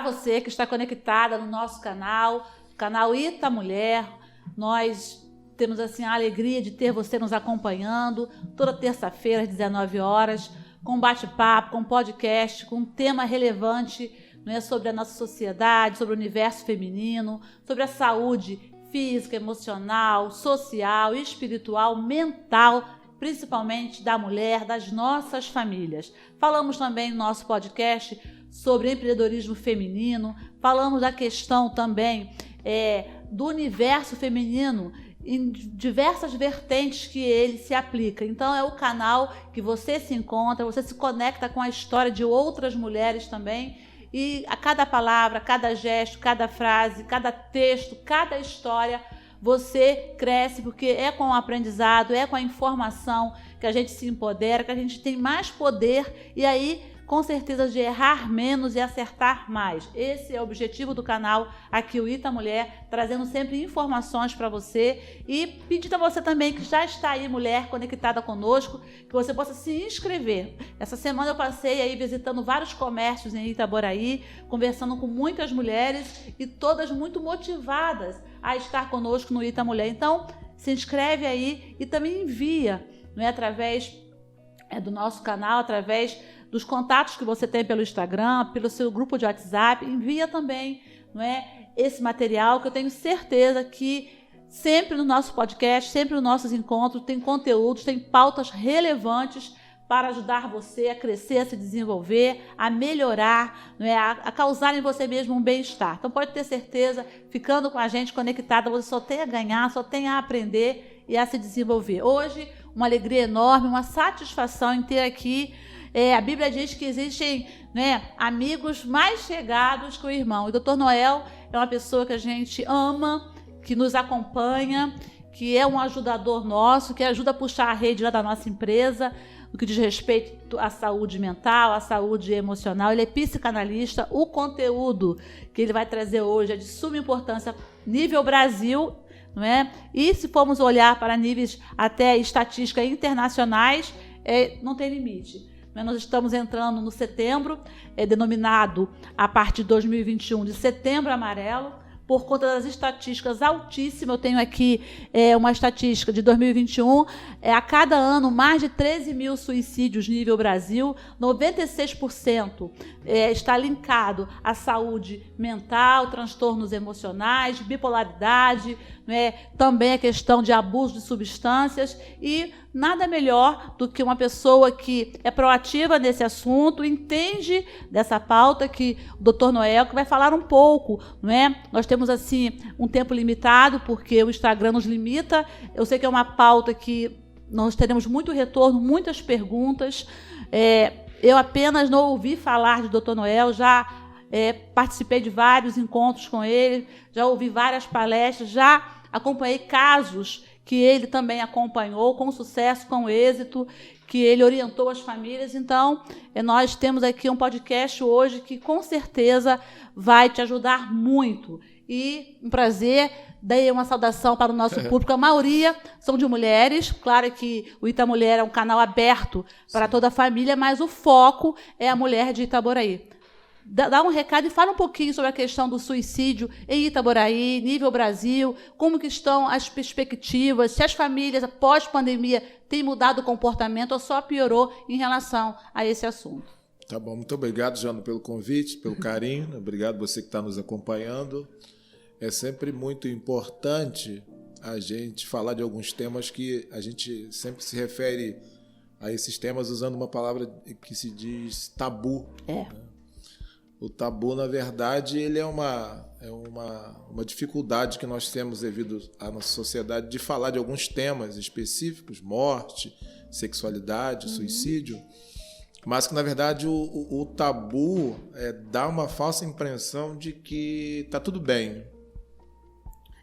você que está conectada no nosso canal Ita Mulher. Nós temos assim a alegria de ter você nos acompanhando toda terça-feira às 19 horas, com bate-papo, com podcast, com um tema relevante, não é, sobre a nossa sociedade, sobre o universo feminino, sobre a saúde física, emocional, social, espiritual, mental, principalmente da mulher, das nossas famílias. Falamos também no nosso podcast sobre empreendedorismo feminino, falamos da questão também do universo feminino em diversas vertentes que ele se aplica. Então é o canal que você se encontra, você se conecta com a história de outras mulheres também, e a cada palavra, cada gesto, cada frase, cada texto, cada história, você cresce, porque é com o aprendizado, é com a informação que a gente se empodera, que a gente tem mais poder, e aí com certeza de errar menos e acertar mais. Esse é o objetivo do canal aqui, o Ita Mulher, trazendo sempre informações para você, e pedindo a você também que já está aí, mulher, conectada conosco, que você possa se inscrever. Essa semana eu passei aí visitando vários comércios em Itaboraí, conversando com muitas mulheres e todas muito motivadas a estar conosco no Ita Mulher. Então, se inscreve aí e também envia, não é, através do nosso canal, através dos contatos que você tem pelo Instagram, pelo seu grupo de WhatsApp, envia também, não é, esse material, que eu tenho certeza que sempre no nosso podcast, sempre nos nossos encontros, tem conteúdos, tem pautas relevantes para ajudar você a crescer, a se desenvolver, a melhorar, não é, a causar em você mesmo um bem-estar. Então pode ter certeza, ficando com a gente conectada, você só tem a ganhar, só tem a aprender e a se desenvolver. Hoje, uma alegria enorme, uma satisfação em ter aqui. A Bíblia diz que existem, né, amigos mais chegados que o irmão. E o Dr. Noel é uma pessoa que a gente ama, que nos acompanha, que é um ajudador nosso, que ajuda a puxar a rede lá da nossa empresa, no que diz respeito à saúde mental, à saúde emocional. Ele é psicanalista. O conteúdo que ele vai trazer hoje é de suma importância nível Brasil, não é? E se formos olhar para níveis até estatísticas internacionais, não tem limite. Nós estamos entrando no setembro, denominado a partir de 2021 de Setembro Amarelo, por conta das estatísticas altíssimas. Eu tenho aqui uma estatística de 2021, a cada ano mais de 13 mil suicídios nível Brasil, 96% está linkado à saúde mental, transtornos emocionais, bipolaridade, né, também a questão de abuso de substâncias, e nada melhor do que uma pessoa que é proativa nesse assunto, entende dessa pauta, que o Dr. Noel, que vai falar um pouco, não é? Nós temos assim um tempo limitado, porque o Instagram nos limita. Eu sei que é uma pauta que nós teremos muito retorno, muitas perguntas. Eu apenas não ouvi falar de Dr. Noel, já participei de vários encontros com ele, já ouvi várias palestras, já acompanhei casos que ele também acompanhou com sucesso, com êxito, que ele orientou as famílias. Então, nós temos aqui um podcast hoje que com certeza vai te ajudar muito. E um prazer, dei uma saudação para o nosso público. A maioria são de mulheres. Claro que o Ita Mulher é um canal aberto para toda a família, mas o foco é a mulher de Itaboraí. Dá um recado e fala um pouquinho sobre a questão do suicídio em Itaboraí, nível Brasil, como que estão as perspectivas, se as famílias, após pandemia, têm mudado o comportamento ou só piorou em relação a esse assunto. Tá bom, muito obrigado, Jana, pelo convite, pelo carinho, obrigado você que está nos acompanhando. É sempre muito importante a gente falar de alguns temas que a gente sempre se refere a esses temas usando uma palavra que se diz tabu. Né? O tabu, na verdade, ele é uma dificuldade que nós temos devido à nossa sociedade de falar de alguns temas específicos, morte, sexualidade, suicídio, mas que, na verdade, o tabu dá uma falsa impressão de que está tudo bem.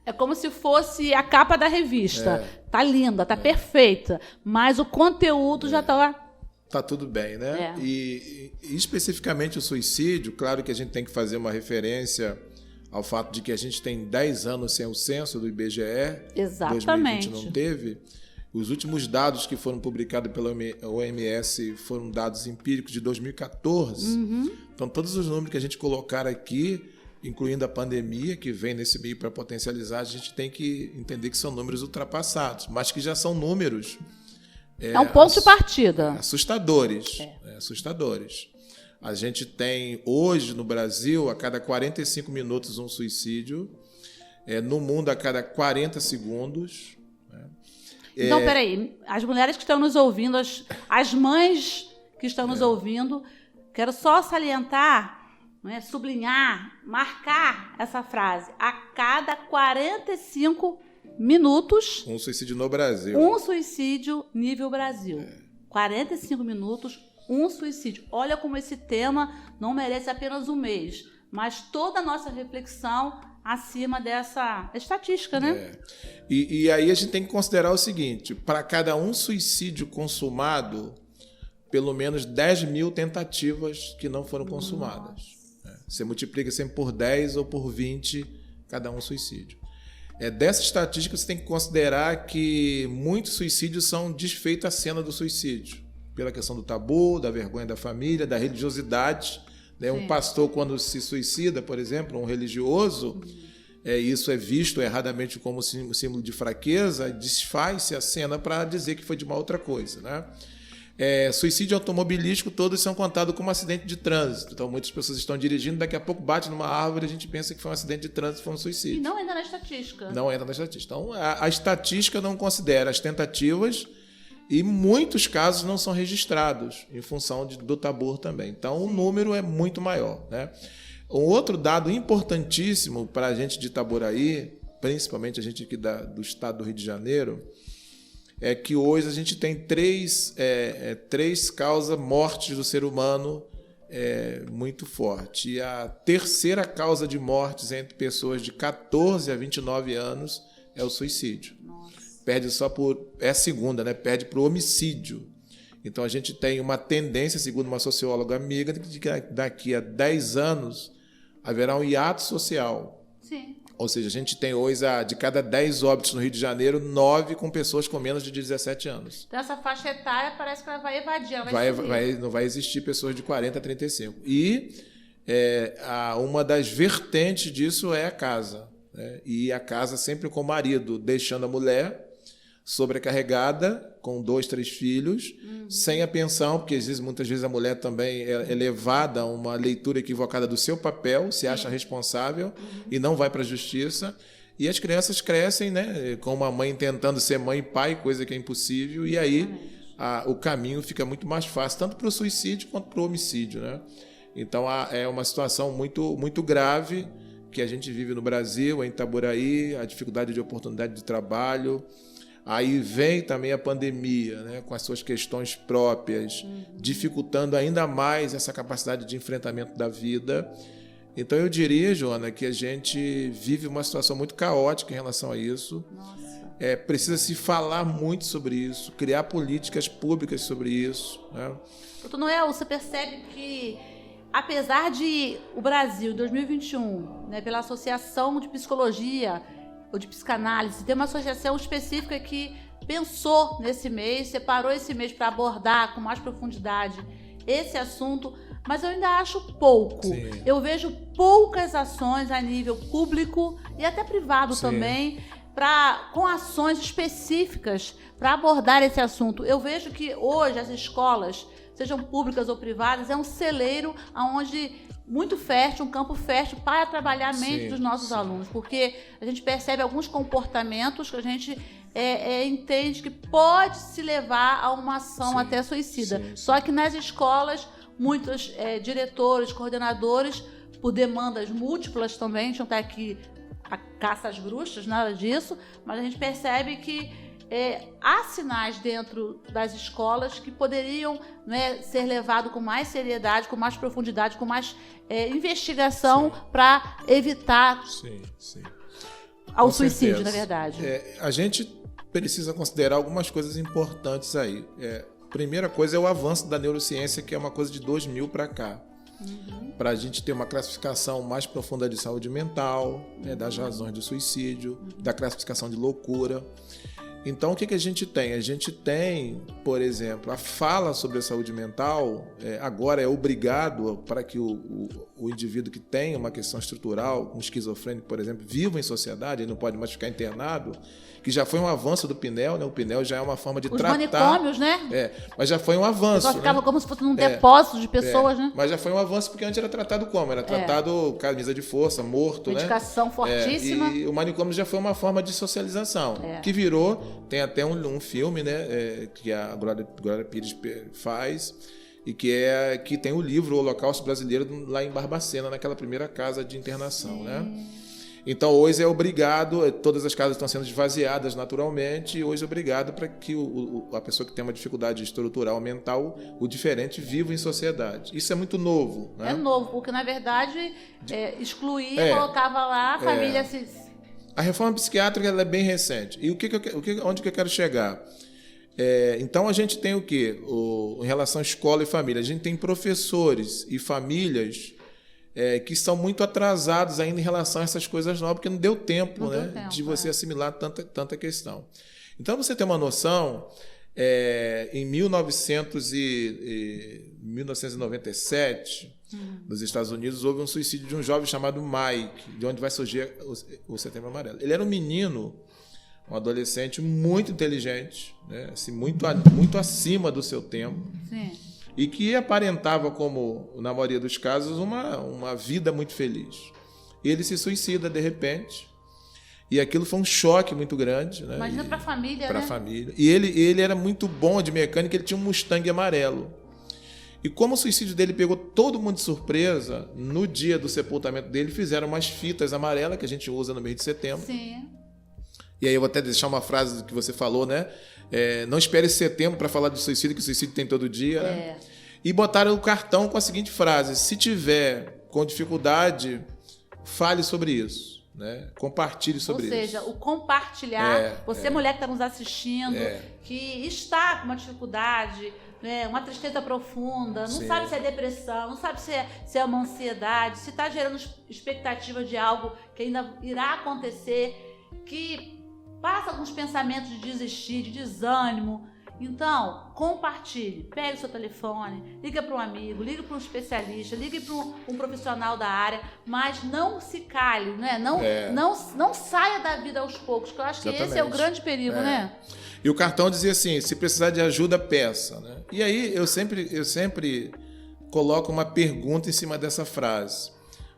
É como se fosse a capa da revista. Tá linda, tá perfeita, mas o conteúdo já está... Tá tudo bem, né? E especificamente o suicídio, claro que a gente tem que fazer uma referência ao fato de que a gente tem 10 anos sem o censo do IBGE. Exatamente. 2020 não teve. Os últimos dados que foram publicados pela OMS foram dados empíricos de 2014. Então, todos os números que a gente colocar aqui, incluindo a pandemia, que vem nesse meio para potencializar, a gente tem que entender que são números ultrapassados, mas que já são números... É um ponto de partida. Assustadores. Assustadores. A gente tem, hoje, no Brasil, a cada 45 minutos um suicídio. No mundo, a cada 40 segundos... Então, peraí, as mulheres que estão nos ouvindo, as mães que estão nos ouvindo, quero só salientar, sublinhar, marcar essa frase. A cada 45 minutos... Um suicídio no Brasil. Um suicídio nível Brasil. 45 minutos, um suicídio. Olha como esse tema não merece apenas um mês, mas toda a nossa reflexão acima dessa estatística, né? E aí a gente tem que considerar o seguinte, para cada um suicídio consumado, pelo menos 10 mil tentativas que não foram consumadas. Você multiplica sempre por 10 ou por 20 cada um suicídio. Dessa estatística, você tem que considerar que muitos suicídios são desfeitos à cena do suicídio, pela questão do tabu, da vergonha da família, da religiosidade. Um pastor, quando se suicida, por exemplo, um religioso, isso é visto erradamente como símbolo de fraqueza, desfaz-se a cena para dizer que foi de uma outra coisa, né? Suicídio automobilístico, todos são contados como acidente de trânsito. Então, muitas pessoas estão dirigindo, daqui a pouco bate numa árvore, a gente pensa que foi um acidente de trânsito, foi um suicídio. E não entra na estatística. Não entra na estatística. Então, a estatística não considera as tentativas e muitos casos não são registrados em função do tabu também. Então, o número é muito maior, né? Um outro dado importantíssimo para a gente de Itaboraí, principalmente a gente aqui do estado do Rio de Janeiro, é que hoje a gente tem três causas mortes do ser humano muito forte. E a terceira causa de mortes entre pessoas de 14 a 29 anos é o suicídio. Perde só é a segunda, né? Perde para o homicídio. Então, a gente tem uma tendência, segundo uma socióloga amiga, de que daqui a 10 anos haverá um hiato social. Sim. Ou seja, a gente tem hoje, de cada 10 óbitos no Rio de Janeiro, 9 com pessoas com menos de 17 anos. Então, essa faixa etária parece que ela vai evadir, não vai existir pessoas de 40 a 35. E uma das vertentes disso é a casa. Né? E a casa sempre com o marido, deixando a mulher sobrecarregada, com 2, 3 filhos, sem a pensão, porque muitas vezes a mulher também é levada a uma leitura equivocada do seu papel, se acha responsável e não vai para a justiça. E as crianças crescem, né, com uma mãe tentando ser mãe e pai, coisa que é impossível, e aí o caminho fica muito mais fácil, tanto para o suicídio quanto para o homicídio. Né? Então é uma situação muito, muito grave que a gente vive no Brasil, em Itaboraí, a dificuldade de oportunidade de trabalho. Aí vem também a pandemia, né, com as suas questões próprias, dificultando ainda mais essa capacidade de enfrentamento da vida. Então, eu diria, Joana, que a gente vive uma situação muito caótica em relação a isso. Precisa se falar muito sobre isso, criar políticas públicas sobre isso. Né? Doutor Noel, você percebe que, apesar de o Brasil, em 2021, né, pela Associação de Psicologia ou de Psicanálise, tem uma associação específica que pensou nesse mês, separou esse mês para abordar com mais profundidade esse assunto, mas eu ainda acho pouco. Sim. Eu vejo poucas ações a nível público e até privado também, com ações específicas para abordar esse assunto. Eu vejo que hoje as escolas, sejam públicas ou privadas, é um celeiro onde muito fértil, um campo fértil para trabalhar a mente dos nossos alunos, porque a gente percebe alguns comportamentos que a gente entende que pode se levar a uma ação até suicida. Só que nas escolas, muitos diretores, coordenadores, por demandas múltiplas também, a gente não está aqui a caça às bruxas, nada disso, mas a gente percebe que há sinais dentro das escolas que poderiam, né, ser levados com mais seriedade, com mais profundidade, com mais investigação para evitar o suicídio, na verdade. A gente precisa considerar algumas coisas importantes aí. Primeira coisa é o avanço da neurociência, que é uma coisa de 2000 para cá. Para a gente ter uma classificação mais profunda de saúde mental, das razões do suicídio, da classificação de loucura. Então, o que a gente tem? A gente tem, por exemplo, a fala sobre a saúde mental, agora é obrigado para que o indivíduo que tem uma questão estrutural, um esquizofrênico, por exemplo, viva em sociedade, ele não pode mais ficar internado, que já foi um avanço do Pinel, né? O Pinel já é uma forma de tratar... Os manicômios, né? Mas já foi um avanço. Só ficava como se fosse num depósito de pessoas, né? Mas já foi um avanço, porque antes era tratado como? Era tratado camisa de força, morto, medicação fortíssima. E o manicômio já foi uma forma de socialização, que virou... Tem até um filme, né? Que a Glória Pires faz, e que tem o livro O Holocausto Brasileiro lá em Barbacena, naquela primeira casa de internação, né? Então, hoje é obrigado, todas as casas estão sendo esvaziadas naturalmente, e hoje é obrigado para que a pessoa que tem uma dificuldade estrutural mental, o diferente, viva em sociedade. Isso é muito novo, né? É novo, porque, na verdade, excluía, colocava lá, a família se... A reforma psiquiátrica ela é bem recente. E onde que eu quero chegar? Então, a gente tem o quê? Em relação à escola e família, a gente tem professores e famílias que são muito atrasados ainda em relação a essas coisas novas, porque não deu tempo, de você assimilar tanta questão. Então, você tem uma noção, em 1997, nos Estados Unidos, houve um suicídio de um jovem chamado Mike, de onde vai surgir o Setembro Amarelo. Ele era um menino, um adolescente muito inteligente, né? Assim, muito acima do seu tempo. Sim. E que aparentava, como na maioria dos casos, uma vida muito feliz. E ele se suicida de repente, e aquilo foi um choque muito grande. Né? Imagina para a família, Para a família. E ele era muito bom de mecânica, ele tinha um Mustang amarelo. E como o suicídio dele pegou todo mundo de surpresa, no dia do sepultamento dele, fizeram umas fitas amarelas, que a gente usa no mês de setembro. Sim. E aí eu vou até deixar uma frase que você falou, né? Não espere setembro para falar de suicídio, que o suicídio tem todo dia. Né? E botaram o cartão com a seguinte frase: se tiver com dificuldade, fale sobre isso. Né? Compartilhe sobre isso. Ou seja, o compartilhar. Você, mulher que está nos assistindo, que está com uma dificuldade, né? Uma tristeza profunda, não sabe se é depressão, não sabe se é uma ansiedade, se está gerando expectativa de algo que ainda irá acontecer, que passa alguns pensamentos de desistir, de desânimo. Então, compartilhe, pegue o seu telefone, liga para um amigo, liga para um especialista, ligue para um profissional da área, mas não se cale, né? Não saia da vida aos poucos, que eu acho que esse é o grande perigo, né? E o cartão dizia assim: se precisar de ajuda, peça. Né? E aí eu sempre coloco uma pergunta em cima dessa frase.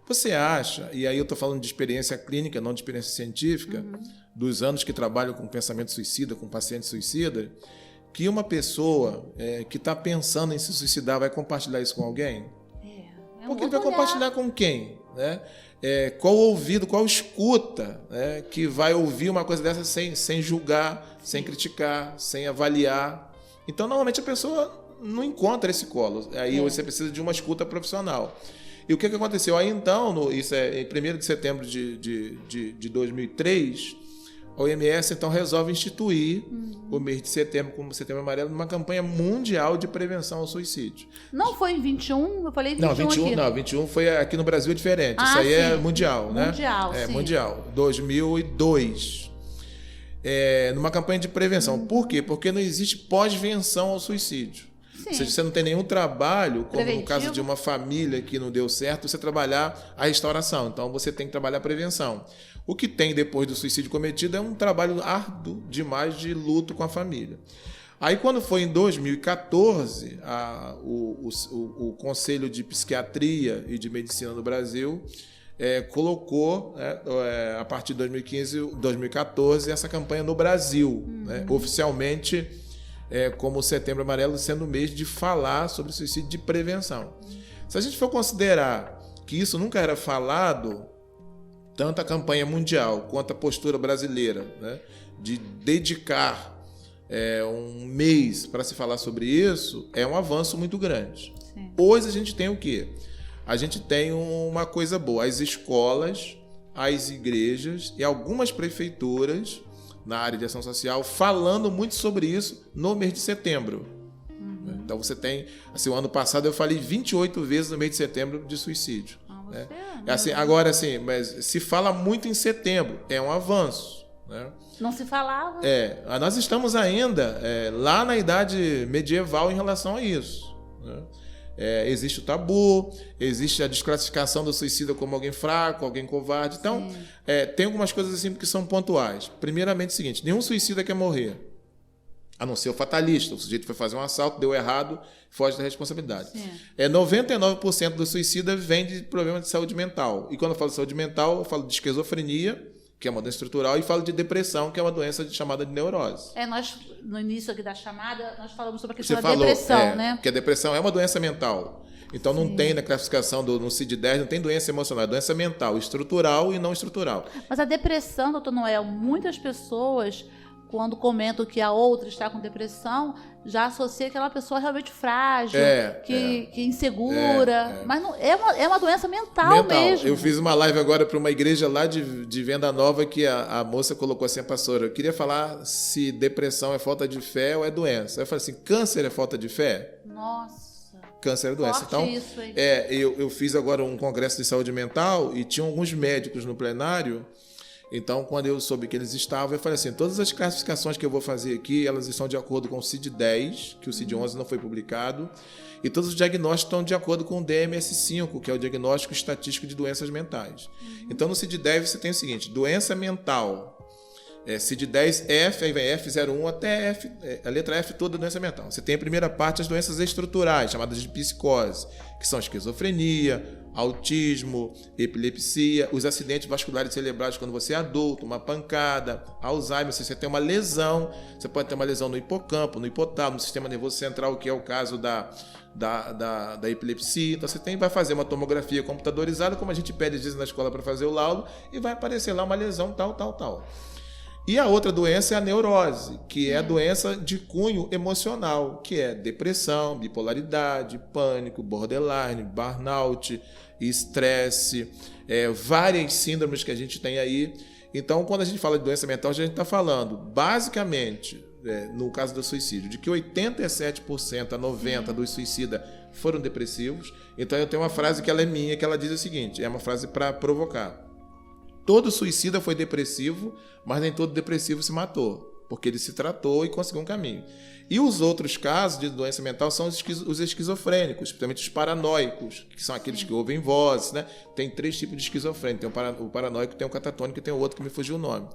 Você acha, e aí eu estou falando de experiência clínica, não de experiência científica, dos anos que trabalho com pensamento suicida, com paciente suicida, que uma pessoa que está pensando em se suicidar vai compartilhar isso com alguém? Porque ele vai compartilhar com quem? Né? Qual ouvido, qual escuta, né, que vai ouvir uma coisa dessa sem julgar, sem criticar, sem avaliar? Então, normalmente, a pessoa não encontra esse colo. Aí você precisa de uma escuta profissional. E o que aconteceu? Aí, então, isso em 1º de setembro de 2003, a OMS, então, resolve instituir o mês de setembro como Setembro Amarelo numa campanha mundial de prevenção ao suicídio. Não foi em 21? Eu falei 21 aqui. Não, 21 foi aqui no Brasil, é diferente. Isso aí é mundial, né? Mundial, sim. Mundial. 2002. Numa campanha de prevenção. Por quê? Porque não existe pós-venção ao suicídio. Sim. Ou seja, você não tem nenhum trabalho, como preventivo. No caso de uma família que não deu certo, você trabalhar a restauração. Então, você tem que trabalhar a prevenção. O que tem depois do suicídio cometido é um trabalho árduo demais de luto com a família. Aí, quando foi em 2014, o Conselho de Psiquiatria e de Medicina do Brasil colocou, a partir de 2014, essa campanha no Brasil, né, oficialmente, como o Setembro Amarelo, sendo o mês de falar sobre suicídio de prevenção. Se a gente for considerar que isso nunca era falado, tanto a campanha mundial quanto a postura brasileira, né, de dedicar um mês para se falar sobre isso, é um avanço muito grande. Sim. Hoje a gente tem o quê? A gente tem uma coisa boa: as escolas, as igrejas e algumas prefeituras na área de ação social falando muito sobre isso no mês de setembro. Então você tem, assim, o ano passado eu falei 28 vezes no mês de setembro de suicídio. Né? Agora, assim, mas se fala muito em setembro, é um avanço. né? Não se falava. Nós estamos ainda lá na idade medieval em relação a isso, né? Existe o tabu, existe a desclassificação do suicida como alguém fraco, alguém covarde. Então, tem algumas coisas assim que são pontuais. Primeiramente, o seguinte: nenhum suicida quer morrer, a não ser o fatalista. O sujeito foi fazer um assalto, deu errado, foge da responsabilidade. 99% do suicida vem de problema de saúde mental. E quando eu falo de saúde mental, eu falo de esquizofrenia, que é uma doença estrutural, e falo de depressão, que é uma doença chamada de neurose. Nós, no início aqui da chamada, nós falamos sobre a questão da depressão, né? Porque a depressão é uma doença mental. Então, não tem na classificação no CID-10, não tem doença emocional, é doença mental, estrutural e não estrutural. Mas a depressão, doutor Noel, muitas pessoas, quando comentam que a outra está com depressão, já associa aquela pessoa realmente frágil, que insegura. Mas não, é uma doença mental mesmo. Eu fiz uma live agora para uma igreja lá de Venda Nova, que a moça colocou assim: a pastora, eu queria falar se depressão é falta de fé ou é doença. Eu falei assim: câncer é falta de fé? Nossa. Câncer é doença. Então, isso, hein? Eu fiz agora um congresso de saúde mental e tinha alguns médicos no plenário. Então, quando eu soube que eles estavam, eu falei assim: todas as classificações que eu vou fazer aqui, elas estão de acordo com o CID-10, que o CID-11 não foi publicado, e todos os diagnósticos estão de acordo com o DMS-5, que é o Diagnóstico Estatístico de Doenças Mentais. Então, no CID-10 você tem o seguinte: doença mental, CID-10, F, aí vem F01 até F, a letra F toda doença mental. Você tem a primeira parte, as doenças estruturais, chamadas de psicose, que são esquizofrenia, autismo, epilepsia, os acidentes vasculares cerebrais quando você é adulto, uma pancada, Alzheimer, se você tem uma lesão, você pode ter uma lesão no hipocampo, no hipotálamo, no sistema nervoso central, que é o caso da epilepsia. Então você vai fazer uma tomografia computadorizada, como a gente pede às vezes na escola para fazer o laudo, e vai aparecer lá uma lesão tal. E a outra doença é a neurose, que é a doença de cunho emocional, que é depressão, bipolaridade, pânico, borderline, burnout, estresse, várias síndromes que a gente tem aí. Então, quando a gente fala de doença mental, a gente está falando, basicamente, no caso do suicídio, de que 87% a 90% dos suicidas foram depressivos. Então, eu tenho uma frase que ela é minha, que ela diz o seguinte, é uma frase para provocar: todo suicida foi depressivo, mas nem todo depressivo se matou, porque ele se tratou e conseguiu um caminho. E os outros casos de doença mental são os esquizofrênicos, principalmente os paranoicos, que são aqueles que ouvem vozes, né? Tem 3 tipos de esquizofrênico: tem o paranoico, tem o catatônico e tem o outro que me fugiu o nome.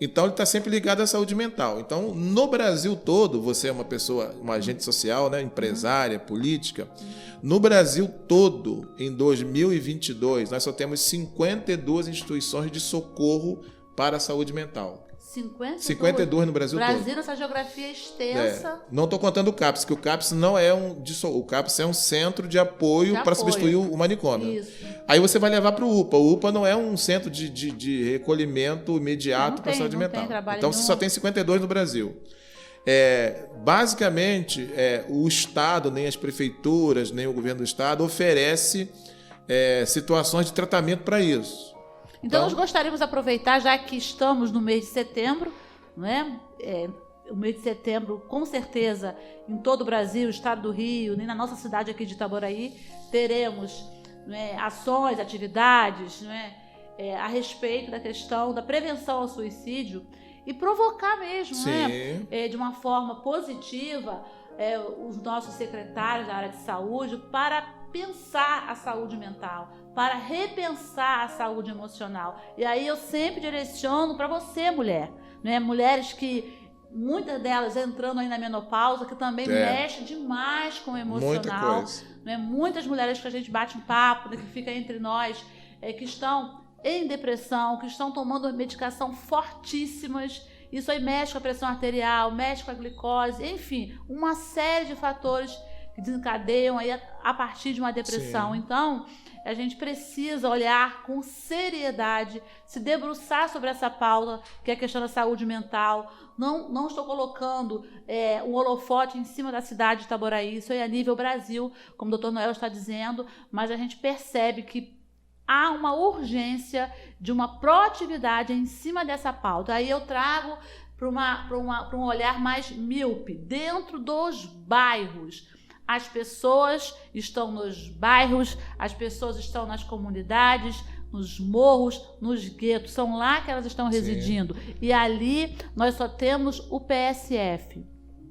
Então, ele está sempre ligado à saúde mental. Então, no Brasil todo, você é uma pessoa, uma agente social, né? Empresária, política. No Brasil todo, em 2022, nós só temos 52 instituições de socorro para a saúde mental. 52 no Brasil todo. Brasil, essa geografia extensa. Não estou contando o CAPS, que o CAPS não é o CAPS é um centro de apoio para substituir o manicômio. Isso. Aí você vai levar para o UPA. O UPA não é um centro de recolhimento imediato para a saúde mental. Então você só tem 52 no Brasil. Basicamente, o Estado, nem as prefeituras, nem o governo do Estado oferece situações de tratamento para isso. Então, nós gostaríamos de aproveitar, já que estamos no mês de setembro, não é? O mês de setembro, com certeza, em todo o Brasil, o estado do Rio, nem na nossa cidade aqui de Itaboraí, teremos, não é, ações, atividades, não é, a respeito da questão da prevenção ao suicídio e provocar mesmo, de uma forma positiva, os nossos secretários da área de saúde para pensar a saúde mental, para repensar a saúde emocional. E aí eu sempre direciono para você, mulher, né? Mulheres que, muitas delas entrando aí na menopausa, que também mexem demais com o emocional. Né? Muitas mulheres que a gente bate um papo, né, que fica entre nós, que estão em depressão, que estão tomando medicação fortíssimas. Isso aí mexe com a pressão arterial, mexe com a glicose, enfim, uma série de fatores que desencadeiam aí a partir de uma depressão. Sim. Então, a gente precisa olhar com seriedade, se debruçar sobre essa pauta, que é a questão da saúde mental. Não estou colocando um holofote em cima da cidade de Itaboraí, isso é a nível Brasil, como o doutor Noel está dizendo, mas a gente percebe que há uma urgência de uma proatividade em cima dessa pauta. Aí eu trago para um olhar mais míope, dentro dos bairros. As pessoas estão nos bairros, as pessoas estão nas comunidades, nos morros, nos guetos. São lá que elas estão residindo. Sim. E ali nós só temos o PSF,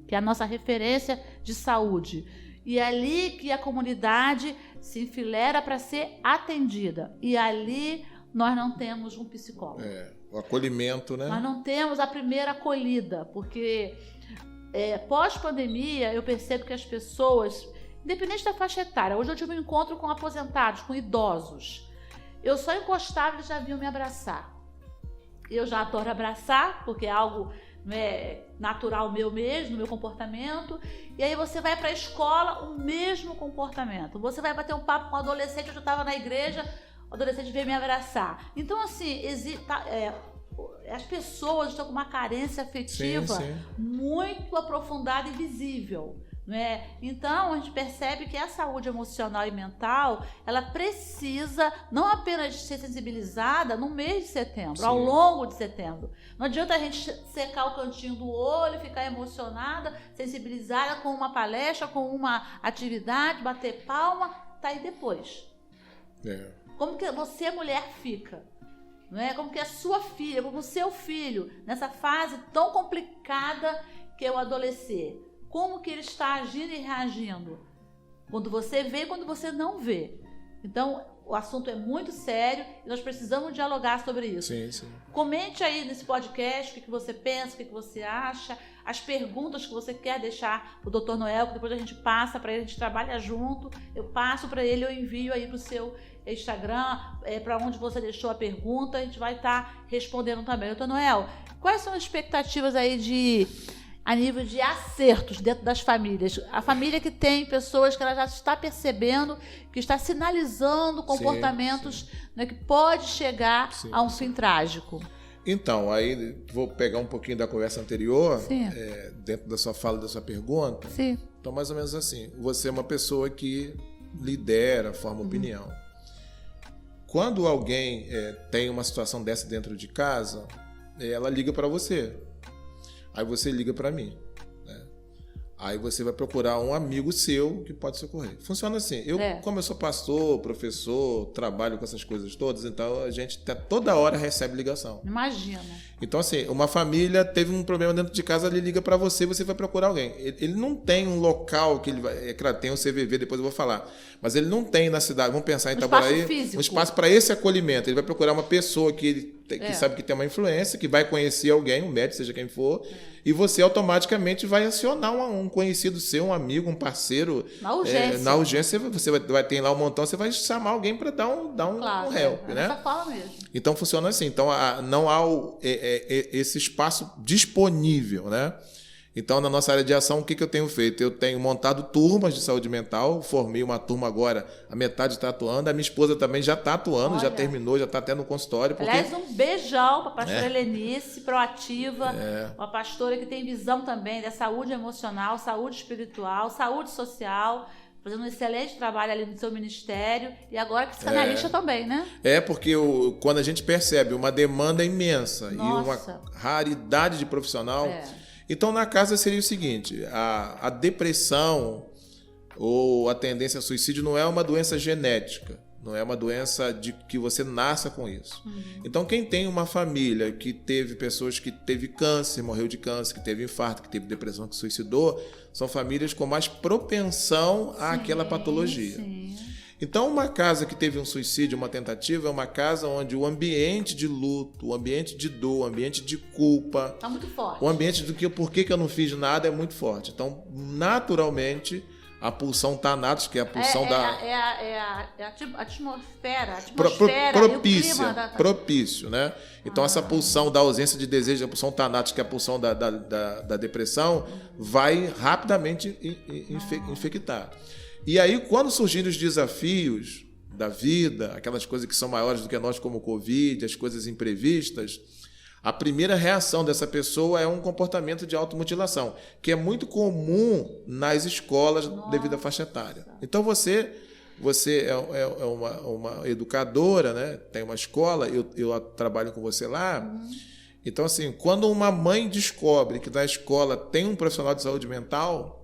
que é a nossa referência de saúde. E é ali que a comunidade se enfileira para ser atendida. E ali nós não temos um psicólogo. O acolhimento, né? Nós não temos a primeira acolhida, porque pós-pandemia eu percebo que as pessoas, independente da faixa etária, hoje eu tive um encontro com aposentados, com idosos. Eu só encostava e eles já vinham me abraçar. Eu já adoro abraçar, porque é algo natural meu mesmo, meu comportamento. E aí você vai para a escola, o mesmo comportamento. Você vai bater um papo com um adolescente, eu já estava na igreja, o adolescente veio me abraçar. Então, assim, as pessoas estão com uma carência afetiva muito aprofundada e visível. Então, a gente percebe que a saúde emocional e mental, ela precisa não apenas ser sensibilizada no mês de setembro, ao longo de setembro. Não adianta a gente secar o cantinho do olho, ficar emocionada, sensibilizada com uma palestra, com uma atividade, bater palma, tá aí depois. Como que você, mulher, fica? Como que a sua filha, como o seu filho, nessa fase tão complicada que é o adolescer? Como que ele está agindo e reagindo? Quando você vê e quando você não vê. Então, o assunto é muito sério e nós precisamos dialogar sobre isso. Sim. Comente aí nesse podcast o que você pensa, o que você acha, as perguntas que você quer deixar para o Dr. Noel, que depois a gente passa para ele, a gente trabalha junto, eu passo para ele, eu envio aí para o seu Instagram, para onde você deixou a pergunta, a gente vai estar respondendo também. Dr. Noel, quais são as expectativas aí a nível de acertos dentro das famílias? A família que tem pessoas que ela já está percebendo, que está sinalizando comportamentos que pode chegar a um fim trágico. Então, aí vou pegar um pouquinho da conversa anterior, dentro da sua fala, da sua pergunta. Sim. Então, mais ou menos assim, você é uma pessoa que lidera, forma opinião. Quando alguém tem uma situação dessa dentro de casa, ela liga para você. Aí você liga para mim, né? Aí você vai procurar um amigo seu que pode socorrer. Funciona assim. Como eu sou pastor, professor, trabalho com essas coisas todas, então a gente toda hora recebe ligação. Imagina. Então, assim, uma família teve um problema dentro de casa, ele liga para você vai procurar alguém. Ele não tem um local que ele vai... claro, tem um CVV, depois eu vou falar. Mas ele não tem na cidade, vamos pensar em Itaboraí, um espaço para esse acolhimento. Ele vai procurar uma pessoa que sabe que tem uma influência, que vai conhecer alguém, um médico, seja quem for, e você automaticamente vai acionar um conhecido seu, um amigo, um parceiro. Na urgência. Na urgência, você vai ter lá um montão, você vai chamar alguém para dar um help, né? Essa fala mesmo. Então funciona assim. Então não há esse espaço disponível, né? Então, na nossa área de ação, o que eu tenho feito? Eu tenho montado turmas de saúde mental, formei uma turma agora, a metade está atuando, a minha esposa também já está atuando, já terminou, já está até no consultório. Aliás, um beijão para a pastora Helenice, proativa, uma pastora que tem visão também da saúde emocional, saúde espiritual, saúde social, fazendo um excelente trabalho ali no seu ministério e agora psicanalista também, né? Porque quando a gente percebe uma demanda imensa e uma raridade de profissional... Então, na casa seria o seguinte, a depressão ou a tendência ao suicídio não é uma doença genética, não é uma doença de que você nasça com isso. Então, quem tem uma família que teve pessoas que teve câncer, morreu de câncer, que teve infarto, que teve depressão, que suicidou, são famílias com mais propensão àquela patologia. Então, uma casa que teve um suicídio, uma tentativa, é uma casa onde o ambiente de luto, o ambiente de dor, o ambiente de culpa... Está muito forte. O ambiente do por que eu não fiz nada é muito forte. Então, naturalmente, a pulsão Thanatos, que é a pulsão a atmosfera propícia, e o clima propício, né? Então, essa pulsão da ausência de desejo, a pulsão Thanatos, que é a pulsão da depressão, vai rapidamente infectar. E aí, quando surgirem os desafios da vida, aquelas coisas que são maiores do que nós, como o Covid, as coisas imprevistas, a primeira reação dessa pessoa é um comportamento de automutilação, que é muito comum nas escolas devido à faixa etária. Então, você é uma educadora, né? Tem uma escola, eu trabalho com você lá. Então, assim, quando uma mãe descobre que na escola tem um profissional de saúde mental...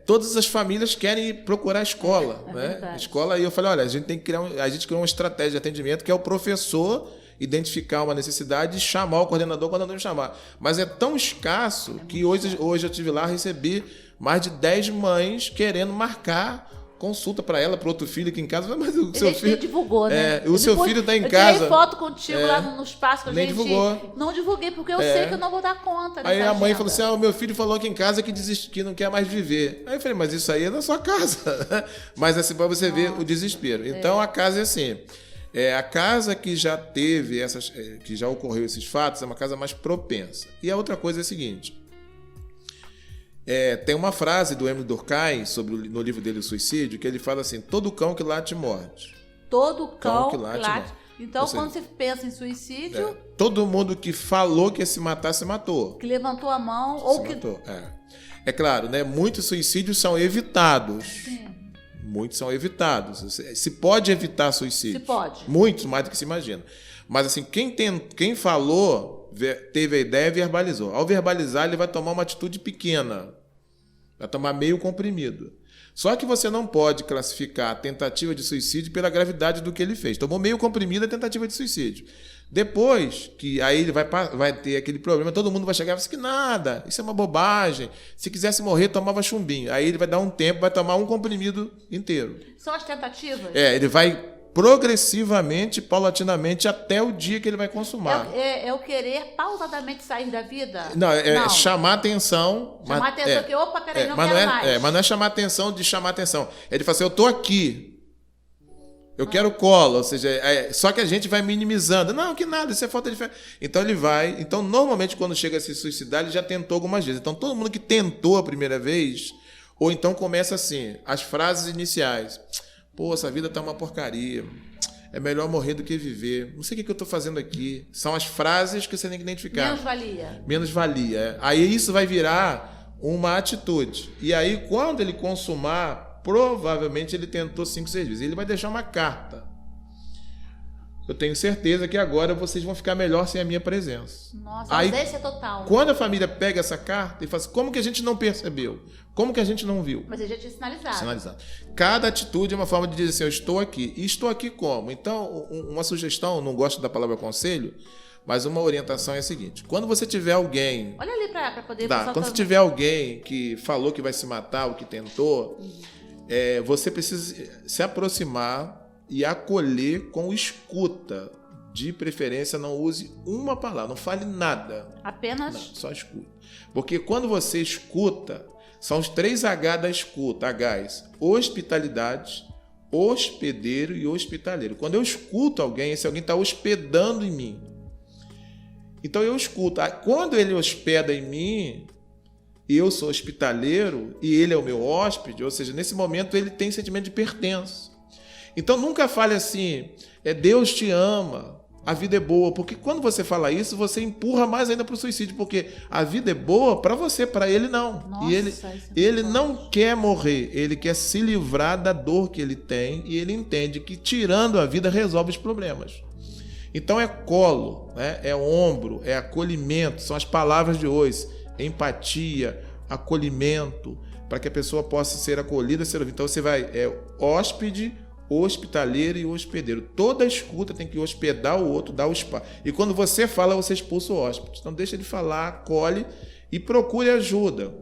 todas as famílias querem procurar a escola. Né? Verdade. Escola, e eu falei, olha, a gente tem que criar a gente criou uma estratégia de atendimento que é o professor identificar uma necessidade e chamar o coordenador quando não chamar. Mas é tão escasso que hoje eu estive lá, recebi mais de 10 mães querendo marcar consulta para ela, para outro filho aqui em casa. Mas o seu filho divulgou, né? O seu filho está em eu casa. Eu tirei foto contigo lá no espaço que a nem gente... divulgou. Não divulguei, porque eu sei que eu não vou dar conta. Aí a mãe falou assim, o meu filho falou aqui em casa que não quer mais viver. Aí eu falei, mas isso aí é na sua casa. Mas assim, para você ver o desespero. Então a casa é assim... a casa que já teve que já ocorreu esses fatos é uma casa mais propensa. E a outra coisa é a seguinte: tem uma frase do Emile Durkheim no livro dele, O Suicídio, que ele fala assim: todo cão que late morde. Todo cão que late morde. Então, quando você pensa em suicídio... todo mundo que falou que ia se matar, se matou. Que levantou a mão ou que... matou. É claro, né? Muitos suicídios são evitados. Sim. Muitos são evitados. Se pode evitar suicídio. Se pode. Muitos, mais do que se imagina. Mas assim, quem falou, teve a ideia e verbalizou. Ao verbalizar, ele vai tomar uma atitude pequena. Vai tomar meio comprimido. Só que você não pode classificar a tentativa de suicídio pela gravidade do que ele fez. Tomou meio comprimido a tentativa de suicídio. Depois, que aí ele vai ter aquele problema, todo mundo vai chegar e falar assim, que nada, isso é uma bobagem. Se quisesse morrer, tomava chumbinho. Aí ele vai dar um tempo, vai tomar um comprimido inteiro. São as tentativas? Ele vai progressivamente, paulatinamente, até o dia que ele vai consumar. É o querer pausadamente sair da vida? Não, chamar atenção. Chamar atenção, que opa, peraí, não quero mais. Mas não é chamar atenção de chamar atenção. Ele fala assim, eu tô aqui. Eu quero colo, ou seja, só que a gente vai minimizando. Não, que nada, isso é falta de fé. Então ele vai. Então, normalmente, quando chega a se suicidar, ele já tentou algumas vezes. Então, todo mundo que tentou a primeira vez, ou então começa assim, as frases iniciais. Pô, essa vida tá uma porcaria. É melhor morrer do que viver. Não sei o que eu tô fazendo aqui. São as frases que você tem que identificar. Menos valia. Menos valia. Aí isso vai virar uma atitude. E aí, quando ele consumar, provavelmente ele tentou 5, 6 vezes. Ele vai deixar uma carta. Eu tenho certeza que agora vocês vão ficar melhor sem a minha presença. Nossa, a ausência total. Quando a família pega essa carta e fala assim, como que a gente não percebeu? Como que a gente não viu? Mas ele já tinha sinalizado. Cada atitude é uma forma de dizer assim, eu estou aqui. E estou aqui como? Então, uma sugestão, não gosto da palavra conselho, mas uma orientação é a seguinte. Quando você tiver alguém... Olha ali para poder... Quando você tiver alguém que falou que vai se matar ou que tentou, você precisa se aproximar e acolher com escuta. De preferência, não use uma palavra, não fale nada. Apenas? Não, só escuta. Porque quando você escuta, são os 3 H da escuta, Hs. Hospitalidade, hospedeiro e hospitaleiro. Quando eu escuto alguém, esse alguém está hospedando em mim. Então eu escuto. Quando ele hospeda em mim, e eu sou hospitaleiro, e ele é o meu hóspede, ou seja, nesse momento ele tem sentimento de pertença. Então nunca fale assim, Deus te ama, a vida é boa, porque quando você fala isso, você empurra mais ainda para o suicídio, porque a vida é boa para você, para ele não. Nossa, e ele não quer morrer, ele quer se livrar da dor que ele tem, e ele entende que tirando a vida resolve os problemas. Então é colo, né? É ombro, é acolhimento, são as palavras de hoje, empatia, acolhimento, para que a pessoa possa ser acolhida, ser ouvida. Então você vai, hóspede, hospitaleiro e hospedeiro. Toda escuta tem que hospedar o outro, dar o espaço. E quando você fala, você expulsa o hóspede. Então deixa ele falar, acolhe e procure ajuda.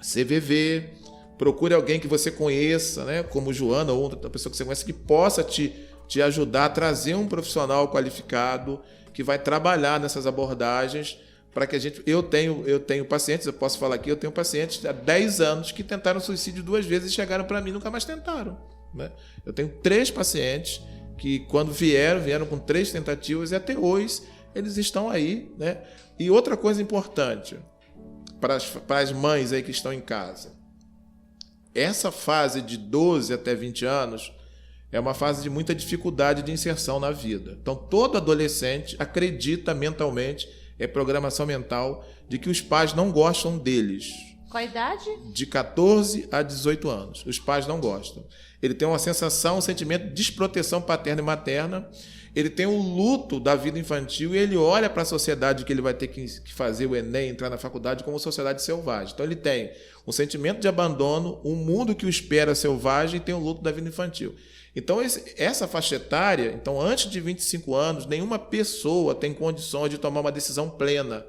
CVV, procure alguém que você conheça, né? Como Joana ou outra pessoa que você conhece, que possa te ajudar a trazer um profissional qualificado que vai trabalhar nessas abordagens para que a gente... Eu tenho pacientes, eu posso falar aqui, eu tenho pacientes há 10 anos que tentaram suicídio 2 vezes e chegaram para mim e nunca mais tentaram. Né? Eu tenho 3 pacientes que quando vieram com 3 tentativas e até hoje eles estão aí. Né? E outra coisa importante para as mães aí que estão em casa. Essa fase de 12 até 20 anos é uma fase de muita dificuldade de inserção na vida. Então todo adolescente acredita mentalmente, é programação mental, de que os pais não gostam deles. Qual a idade? De 14 a 18 anos. Os pais não gostam. Ele tem uma sensação, um sentimento de desproteção paterna e materna. Ele tem o luto da vida infantil e ele olha para a sociedade que ele vai ter que fazer o Enem, entrar na faculdade, como sociedade selvagem. Então ele tem um sentimento de abandono, um mundo que o espera selvagem e tem o luto da vida infantil. Então essa faixa etária, então antes de 25 anos, nenhuma pessoa tem condições de tomar uma decisão plena.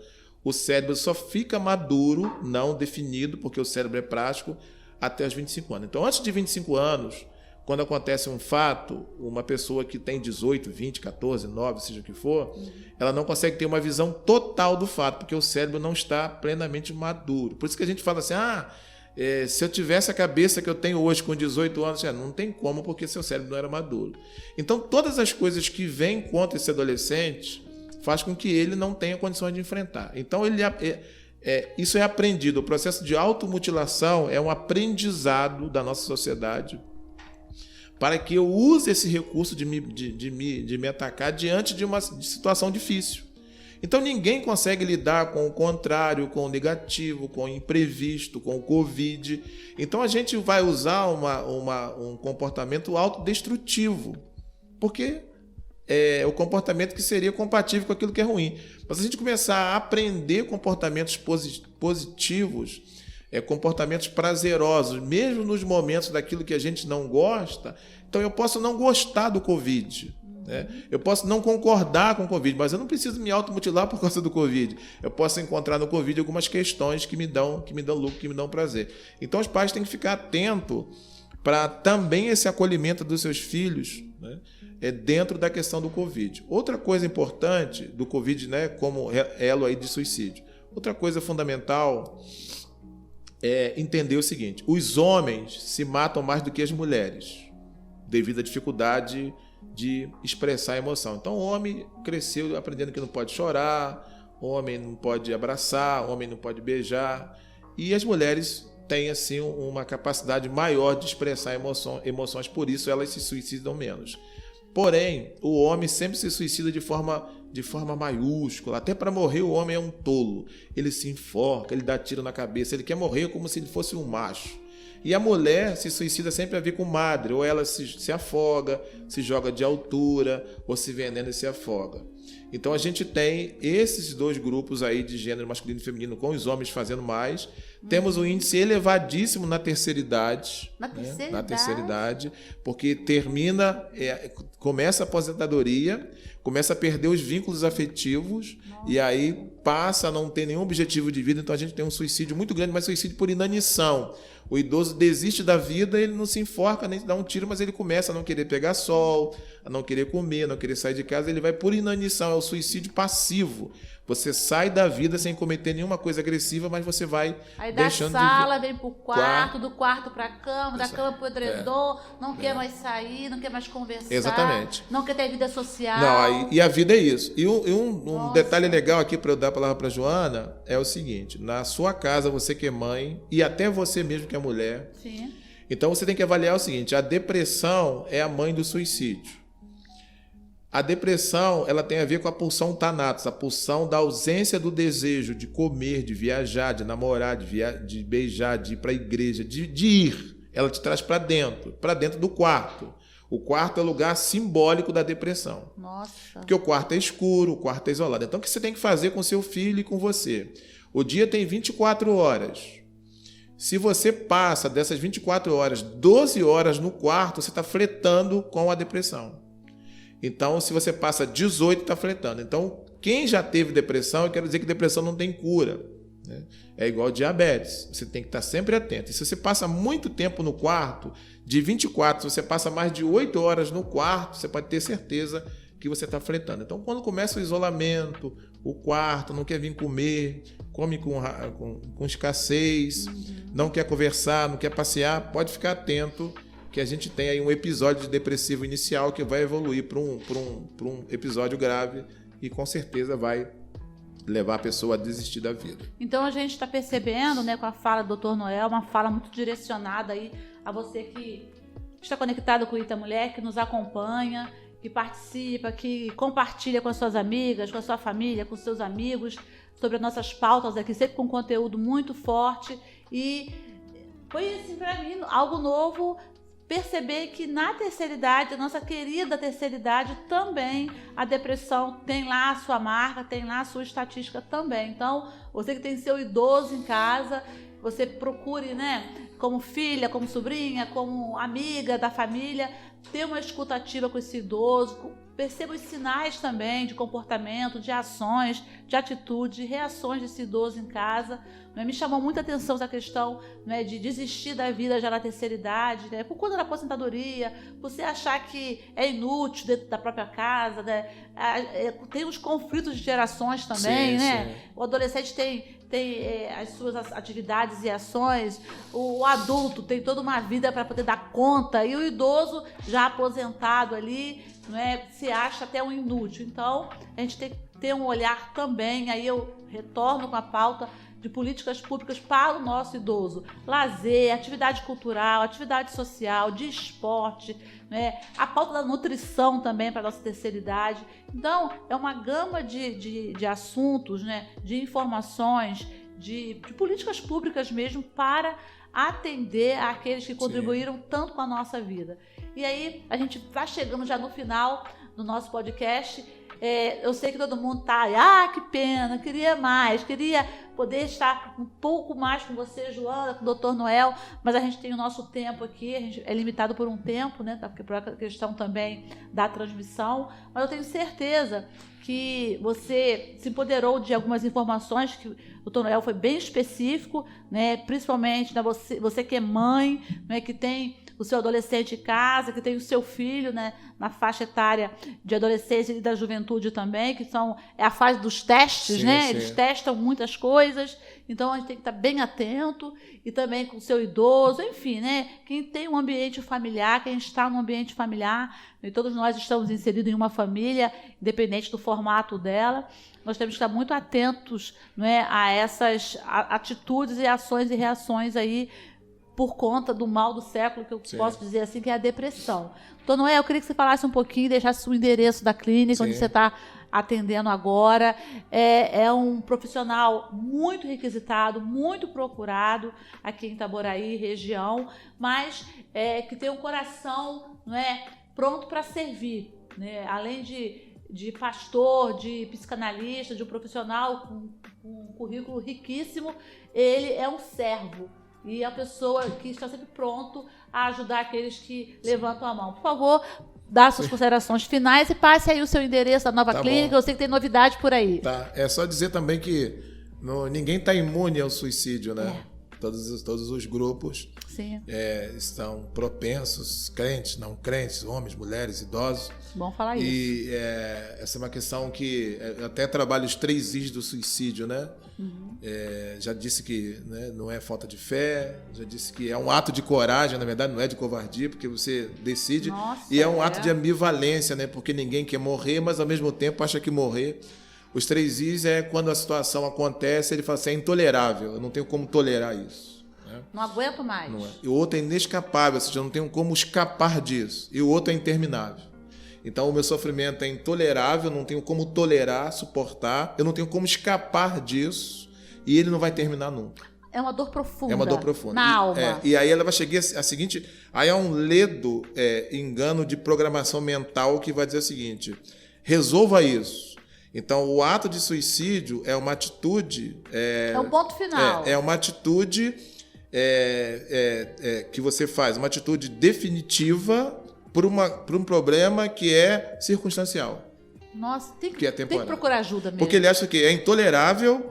O cérebro só fica maduro, não definido, porque o cérebro é plástico, até os 25 anos. Então antes de 25 anos, quando acontece um fato, uma pessoa que tem 18, 20, 14, 9, seja o que for, ela não consegue ter uma visão total do fato, porque o cérebro não está plenamente maduro. Por isso que a gente fala assim, se eu tivesse a cabeça que eu tenho hoje com 18 anos, não tem como, porque seu cérebro não era maduro. Então, todas as coisas que vêm contra esse adolescente faz com que ele não tenha condições de enfrentar. Então, isso é aprendido. O processo de automutilação é um aprendizado da nossa sociedade para que eu use esse recurso de me atacar diante de uma situação difícil. Então ninguém consegue lidar com o contrário, com o negativo, com o imprevisto, com o Covid. Então a gente vai usar um comportamento autodestrutivo, porque é o comportamento que seria compatível com aquilo que é ruim. Mas se a gente começar a aprender comportamentos positivos, comportamentos prazerosos, mesmo nos momentos daquilo que a gente não gosta, então eu posso não gostar do Covid, né? Eu posso não concordar com o Covid, mas eu não preciso me automutilar por causa do Covid. Eu posso encontrar no Covid algumas questões que me dão lucro, que me dão prazer. Então os pais têm que ficar atentos para também esse acolhimento dos seus filhos, né? Dentro da questão do Covid. Outra coisa importante do Covid, né, como elo aí de suicídio. Outra coisa fundamental é entender o seguinte: os homens se matam mais do que as mulheres, devido à dificuldade de expressar a emoção. Então o homem cresceu aprendendo que não pode chorar, o homem não pode abraçar, o homem não pode beijar, e as mulheres têm assim uma capacidade maior de expressar emoções, por isso elas se suicidam menos. Porém, o homem sempre se suicida de forma maiúscula. Até para morrer o homem é um tolo. Ele se enforca, ele dá tiro na cabeça, ele quer morrer como se ele fosse um macho. E a mulher se suicida sempre a ver com madre, ou ela se afoga, se joga de altura, ou se envenena e se afoga. Então a gente tem esses dois grupos aí de gênero masculino e feminino, com os homens fazendo mais. Temos um índice elevadíssimo na terceira idade. Na terceira idade, porque começa a aposentadoria, começa a perder os vínculos afetivos. Nossa. E aí passa a não ter nenhum objetivo de vida. Então a gente tem um suicídio muito grande, mas suicídio por inanição. O idoso desiste da vida, ele não se enforca nem dá um tiro, mas ele começa a não querer pegar sol, a não querer comer, a não querer sair de casa, ele vai por inanição, é o suicídio passivo. Você sai da vida sem cometer nenhuma coisa agressiva, mas você vai aí deixando da sala, vem pro quarto, do quarto pra cama, da cama pro edredom, não quer mais sair, não quer mais conversar. Exatamente. Não quer ter vida social. Não, e a vida é isso. E um detalhe legal aqui para eu dar a palavra para Joana é o seguinte: na sua casa, você que é mãe, e até você mesmo que é mulher, sim. Então você tem que avaliar o seguinte: a depressão é a mãe do suicídio. A depressão, ela tem a ver com a pulsão thanatos, a pulsão da ausência do desejo de comer, de viajar, de namorar, de beijar, de ir para a igreja, de ir. Ela te traz para dentro do quarto. O quarto é o lugar simbólico da depressão. Nossa. Porque o quarto é escuro, o quarto é isolado. Então o que você tem que fazer com seu filho e com você? O dia tem 24 horas. Se você passa dessas 24 horas, 12 horas no quarto, você está flertando com a depressão. Então, se você passa 18, está flertando. Então, quem já teve depressão, eu quero dizer que depressão não tem cura, né? É igual diabetes. Você tem que estar sempre atento. E se você passa muito tempo no quarto, de 24, se você passa mais de 8 horas no quarto, você pode ter certeza que você está flertando. Então, quando começa o isolamento, o quarto, não quer vir comer, come com escassez, não quer conversar, não quer passear, pode ficar atento que a gente tem aí um episódio de depressivo inicial que vai evoluir para um episódio grave e com certeza vai levar a pessoa a desistir da vida. Então a gente está percebendo, né, com a fala do Dr. Noel, uma fala muito direcionada aí a você que está conectado com o Ita Mulher, que nos acompanha, que participa, que compartilha com as suas amigas, com a sua família, com os seus amigos, sobre as nossas pautas aqui, sempre com conteúdo muito forte E foi assim para mim algo novo, perceber que na terceira idade, a nossa querida terceira idade, também a depressão tem lá a sua marca, tem lá a sua estatística também. Então, você que tem seu idoso em casa, você procure, né, como filha, como sobrinha, como amiga da família, ter uma escuta ativa com esse idoso, perceba os sinais também de comportamento, de ações, de atitude, de reações desse idoso em casa. Me chamou muita atenção essa questão, né, de desistir da vida já na terceira idade, né, por conta da aposentadoria, você achar que é inútil dentro da própria casa, né, tem os conflitos de gerações também, sim, né? Sim. O adolescente tem as suas atividades e ações, o adulto tem toda uma vida para poder dar conta, e o idoso já aposentado ali, né, se acha até um inútil. Então, a gente tem que ter um olhar também, aí eu retorno com a pauta de políticas públicas para o nosso idoso. Lazer, atividade cultural, atividade social, de esporte, né? A pauta da nutrição também para a nossa terceira idade. Então, é uma gama de assuntos, né? De informações, de políticas públicas mesmo para atender àqueles que contribuíram tanto com a nossa vida. E aí, a gente vai chegando já no final do nosso podcast. Eu sei que todo mundo está, que pena, queria mais, queria poder estar um pouco mais com você, Joana, com o Dr. Noel, mas a gente tem o nosso tempo aqui, a gente é limitado por um tempo, né, por a questão também da transmissão, mas eu tenho certeza que você se empoderou de algumas informações, que o Dr. Noel foi bem específico, né, principalmente, né, você que é mãe, né, que tem o seu adolescente em casa, que tem o seu filho, né, na faixa etária de adolescência e da juventude também, que é a fase dos testes, sim, né? Sim. Eles testam muitas coisas, então a gente tem que estar bem atento, e também com o seu idoso, enfim, né? Quem tem um ambiente familiar, quem está num ambiente familiar, e todos nós estamos inseridos em uma família, independente do formato dela, nós temos que estar muito atentos, né, a essas atitudes e ações e reações aí, por conta do mal do século, que eu sim. posso dizer assim, que é a depressão. Então, Noé, eu queria que você falasse um pouquinho, deixasse o endereço da clínica, sim. onde você está atendendo agora. É um profissional muito requisitado, muito procurado aqui em Itaboraí, região, mas que tem um coração, não é, pronto para servir, né? Além de pastor, de psicanalista, de um profissional com um currículo riquíssimo, ele é um servo. E a pessoa que está sempre pronto a ajudar aqueles que levantam a mão. Por favor, dá suas considerações finais e passe aí o seu endereço da nova clínica. Bom. Eu sei que tem novidade por aí. Tá. É só dizer também que ninguém está imune ao suicídio, né? Todos os grupos estão propensos, crentes, não crentes, homens, mulheres, idosos. Bom falar isso. E essa é uma questão que eu até trabalho os 3 Is do suicídio, né? Uhum. Já disse que, né, não é falta de fé, já disse que é um ato de coragem, na verdade não é de covardia, porque você decide. Nossa, e é um ato de ambivalência, né? Porque ninguém quer morrer, mas ao mesmo tempo acha que morrer. Os 3 Is é quando a situação acontece, ele fala assim, é intolerável, eu não tenho como tolerar isso. Né? Não aguento mais. Não é. E o outro é inescapável, ou seja, eu não tenho como escapar disso. E o outro é interminável. Então o meu sofrimento é intolerável, eu não tenho como tolerar, suportar, eu não tenho como escapar disso, e ele não vai terminar nunca. É uma dor profunda. É uma dor profunda. Na alma. E aí ela vai chegar a seguinte... Aí é um ledo engano de programação mental que vai dizer o seguinte, resolva isso. Então, o ato de suicídio é uma atitude... É um ponto final. É uma atitude que você faz, uma atitude definitiva por um problema que é circunstancial. Nossa, tem que procurar ajuda mesmo. Porque ele acha que é intolerável,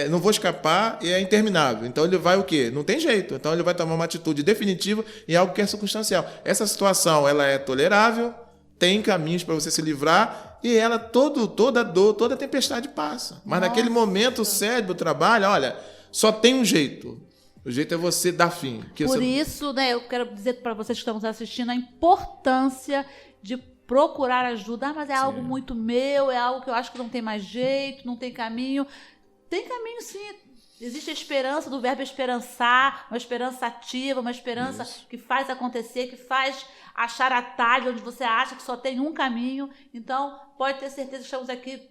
não vou escapar e é interminável. Então ele vai o quê? Não tem jeito. Então ele vai tomar uma atitude definitiva em algo que é circunstancial. Essa situação ela é tolerável, tem caminhos para você se livrar e ela toda dor, toda tempestade passa. Mas naquele momento o cérebro trabalha, olha, só tem um jeito. O jeito é você dar fim. Por isso, né, eu quero dizer para vocês que estão assistindo a importância de procurar ajuda. Mas é algo muito meu, é algo que eu acho que não tem mais jeito, não tem caminho. Tem caminho sim. Existe a esperança do verbo esperançar, uma esperança ativa, uma esperança que faz acontecer, que faz achar atalho onde você acha que só tem um caminho. Então, pode ter certeza que estamos aqui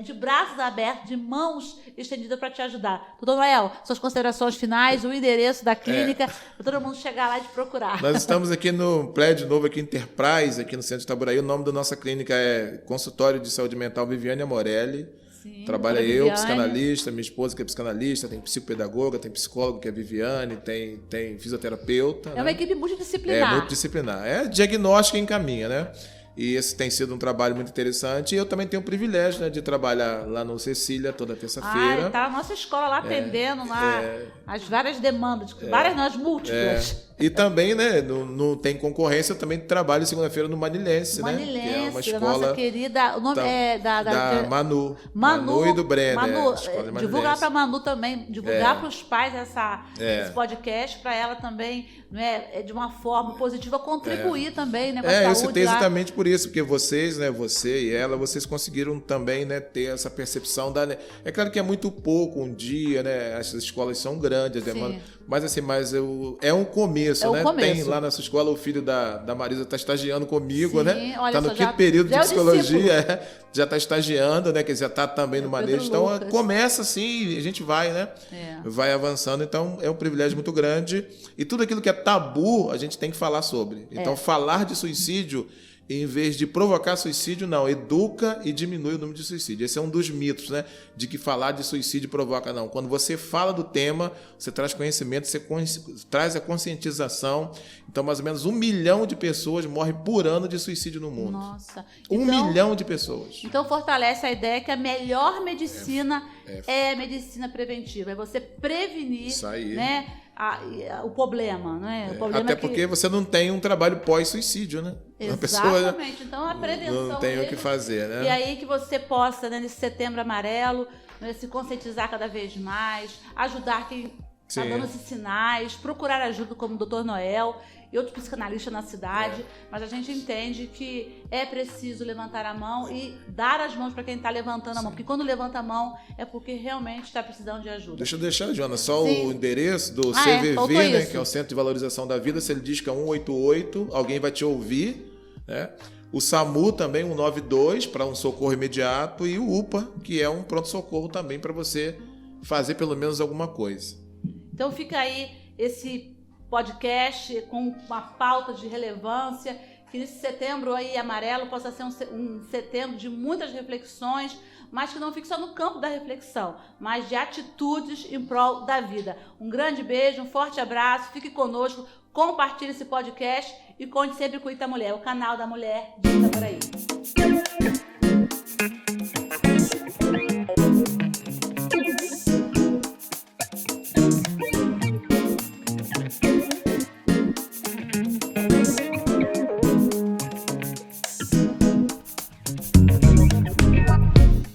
de braços abertos, de mãos estendidas para te ajudar. Doutor Noel, suas considerações finais, o endereço da clínica, para todo mundo chegar lá e te procurar. Nós estamos aqui no prédio novo, aqui Enterprise, aqui no centro de Itaboraí. O nome da nossa clínica é Consultório de Saúde Mental Viviane Amorelli. Sim, trabalha eu, psicanalista, minha esposa que é psicanalista, tem psicopedagoga, tem psicólogo que é Viviane, tem fisioterapeuta. É uma equipe multidisciplinar. Multidisciplinar. É diagnóstico e encaminha, né? E esse tem sido um trabalho muito interessante. E eu também tenho o privilégio, né, de trabalhar lá no Cecília toda terça-feira. Está na nossa escola lá atendendo as várias demandas, várias múltiplas. E também, né, não tem concorrência, eu também trabalho segunda-feira no Manilense, né? Que é uma escola da nossa querida... O nome é da Manu. Manu e do Brenner. Manu, divulgar para a Manu também, divulgar para os pais esse podcast, para ela também, né, de uma forma positiva, contribuir também, né, com a saúde. Eu citei exatamente por isso, porque vocês, né, você e ela, vocês conseguiram também, né, ter essa percepção da... É claro que é muito pouco um dia, né, as escolas são grandes, mas assim, é um começo, né? Tem lá na sua escola o filho da Marisa está estagiando comigo, né? Está no quinto período de psicologia, já está estagiando, né? Quer dizer, já está também no manejo. Então começa assim, a gente vai, né? Vai avançando. Então é um privilégio muito grande. E tudo aquilo que é tabu, a gente tem que falar sobre. Então falar de suicídio, em vez de provocar suicídio, não, educa e diminui o número de suicídio. Esse é um dos mitos, né? De que falar de suicídio provoca, não. Quando você fala do tema, você traz conhecimento, você traz a conscientização. Então, mais ou menos 1 milhão de pessoas morrem por ano de suicídio no mundo. Nossa. 1 milhão de pessoas. Então, fortalece a ideia que a melhor medicina é a medicina preventiva. É você prevenir, isso aí, né, o problema, né? O problema até porque você não tem um trabalho pós-suicídio, né? Exatamente. Então, a prevenção não tem o que fazer, né? E aí que você possa, né, nesse Setembro Amarelo, né, se conscientizar cada vez mais, ajudar quem está dando esses sinais, procurar ajuda como o Dr. Noel e outros psicanalistas na cidade, mas a gente entende que é preciso levantar a mão e dar as mãos para quem está levantando a mão, porque quando levanta a mão é porque realmente está precisando de ajuda. Deixa eu deixar, Joana, só o endereço do CVV, né, que é o Centro de Valorização da Vida. Se ele diz que é 188, alguém vai te ouvir, né? O SAMU também, 192, para um socorro imediato, e o UPA, que é um pronto-socorro também para você fazer pelo menos alguma coisa. Então fica aí esse podcast com uma pauta de relevância, que nesse setembro aí amarelo possa ser um setembro de muitas reflexões, mas que não fique só no campo da reflexão, mas de atitudes em prol da vida. Um grande beijo, um forte abraço, fique conosco, compartilhe esse podcast e conte sempre com o Ita Mulher, o canal da mulher de Itaboraí.